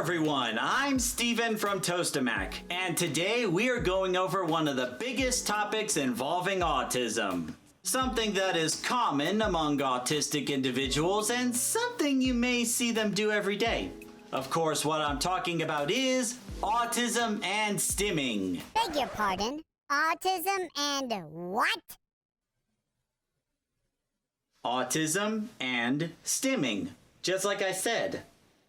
everyone, I'm Steven from Tostemac, and today we are going over one of the biggest topics involving autism. Something that is common among autistic individuals and something you may see them do every day. Of course, what I'm talking about is autism and stimming. Beg your pardon? Autism and what? Autism and stimming, just like I said.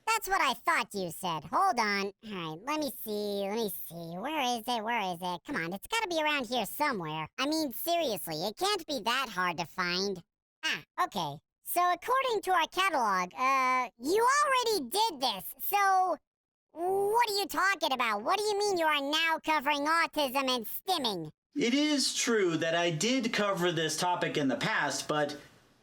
That's what I thought you said. Hold on. All right, let me see. Where is it? Come on, it's gotta be around here somewhere. I mean, seriously, it can't be that hard to find. Okay. So according to our catalog, you already did this. So, what are you talking about? What do you mean you are now covering autism and stimming? It is true that I did cover this topic in the past, but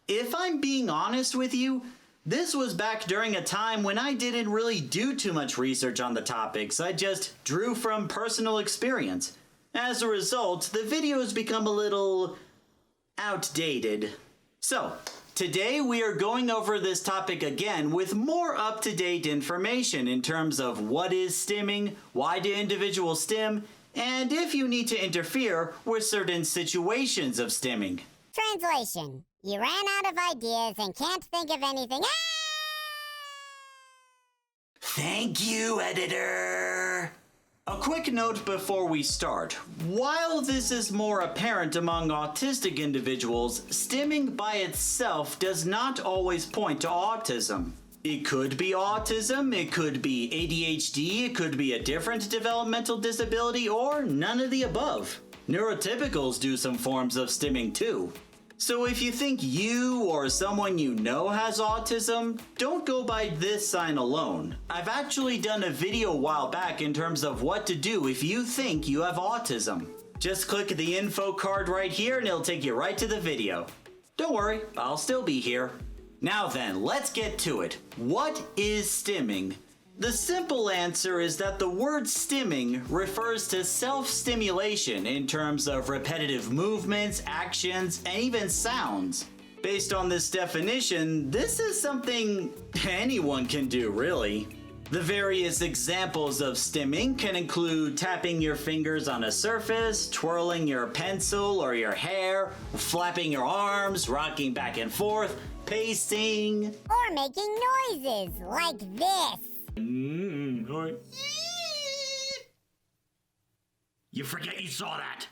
if I'm being honest with you, this was back during a time when I didn't really do too much research on the topics. I just drew from personal experience. As a result, the videos become a little outdated. So, today we are going over this topic again with more up-to-date information in terms of what is stimming, why do individuals stim, and if you need to interfere with certain situations of stimming. Translation. You ran out of ideas and can't think of anything. Thank you, editor! A quick note before we start. While this is more apparent among autistic individuals, stimming by itself does not always point to autism. It could be autism, it could be ADHD, it could be a different developmental disability, or none of the above. Neurotypicals do some forms of stimming too. So if you think you or someone you know has autism, don't go by this sign alone. I've actually done a video a while back in terms of what to do if you think you have autism. Just click the info card right here and it'll take you right to the video. Don't worry, I'll still be here. Now then, let's get to it. What is stimming? The simple answer is that the word stimming refers to self-stimulation in terms of repetitive movements, actions, and even sounds. Based on this definition, this is something anyone can do, really. The various examples of stimming can include tapping your fingers on a surface, twirling your pencil or your hair, flapping your arms, rocking back and forth, pacing, or making noises like this. You forget you saw that.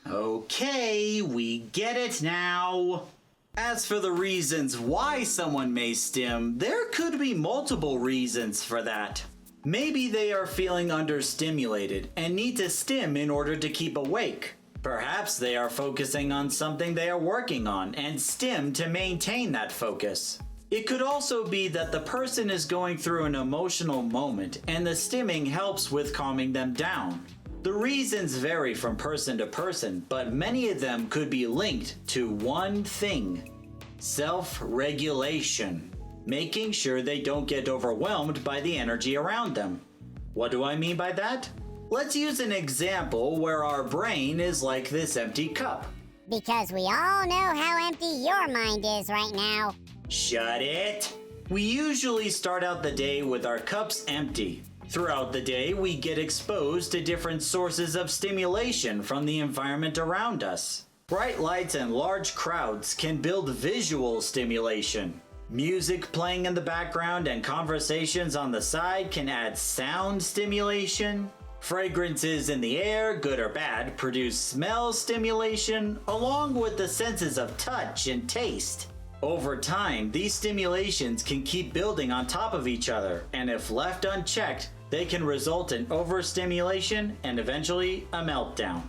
Okay, we get it now. As for the reasons why someone may stim, there could be multiple reasons for that. Maybe they are feeling understimulated and need to stim in order to keep awake. Perhaps they are focusing on something they are working on and stim to maintain that focus. It could also be that the person is going through an emotional moment and the stimming helps with calming them down. The reasons vary from person to person, but many of them could be linked to one thing: self-regulation, making sure they don't get overwhelmed by the energy around them. What do I mean by that? Let's use an example where our brain is like this empty cup. Because we all know how empty your mind is right now. Shut it! We usually start out the day with our cups empty. Throughout the day, we get exposed to different sources of stimulation from the environment around us. Bright lights and large crowds can build visual stimulation. Music playing in the background and conversations on the side can add sound stimulation. Fragrances in the air, good or bad, produce smell stimulation, along with the senses of touch and taste. Over time, these stimulations can keep building on top of each other, and if left unchecked, they can result in overstimulation and eventually a meltdown.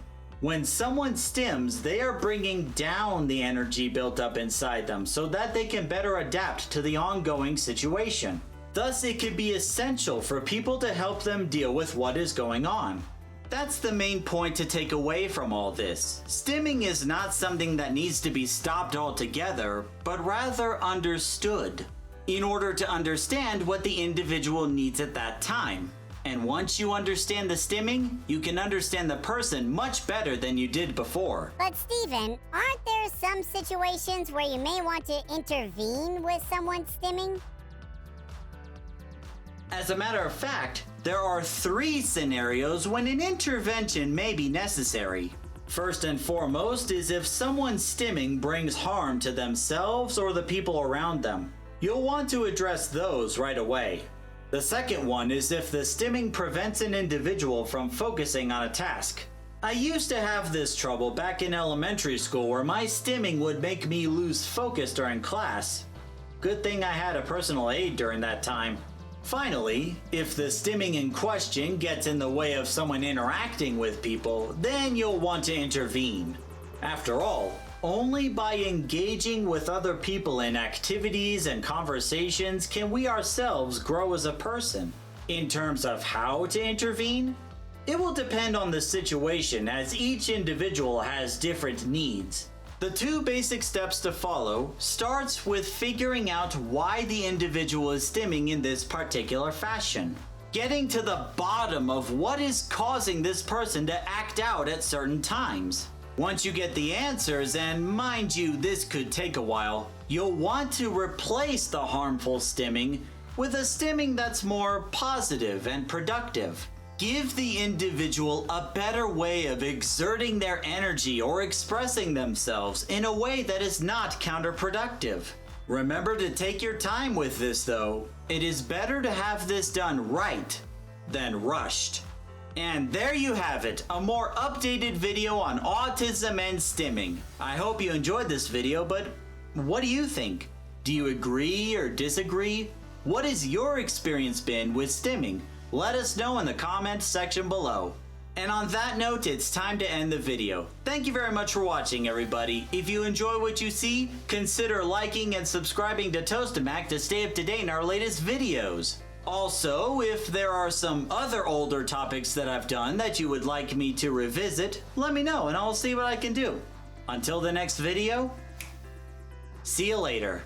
When someone stims, they are bringing down the energy built up inside them so that they can better adapt to the ongoing situation. Thus, it can be essential for people to help them deal with what is going on. That's the main point to take away from all this. Stimming is not something that needs to be stopped altogether, but rather understood, in order to understand what the individual needs at that time. And once you understand the stimming, you can understand the person much better than you did before. But Steven, aren't there some situations where you may want to intervene with someone stimming? As a matter of fact, there are 3 scenarios when an intervention may be necessary. First and foremost is if someone's stimming brings harm to themselves or the people around them. You'll want to address those right away. The second one is if the stimming prevents an individual from focusing on a task. I used to have this trouble back in elementary school where my stimming would make me lose focus during class. Good thing I had a personal aide during that time. Finally, if the stimming in question gets in the way of someone interacting with people, then you'll want to intervene. After all, only by engaging with other people in activities and conversations can we ourselves grow as a person. In terms of how to intervene, it will depend on the situation as each individual has different needs. The 2 basic steps to follow starts with figuring out why the individual is stimming in this particular fashion. Getting to the bottom of what is causing this person to act out at certain times. Once you get the answers, and mind you, this could take a while, you'll want to replace the harmful stimming with a stimming that's more positive and productive. Give the individual a better way of exerting their energy or expressing themselves in a way that is not counterproductive. Remember to take your time with this though. It is better to have this done right than rushed. And there you have it, a more updated video on autism and stimming. I hope you enjoyed this video, but what do you think? Do you agree or disagree? What has your experience been with stimming? Let us know in the comments section below. And on that note, it's time to end the video. Thank you very much for watching, everybody. If you enjoy what you see, consider liking and subscribing to Tostemac to stay up to date in our latest videos. Also, if there are some other older topics that I've done that you would like me to revisit, let me know and I'll see what I can do. Until the next video, see you later.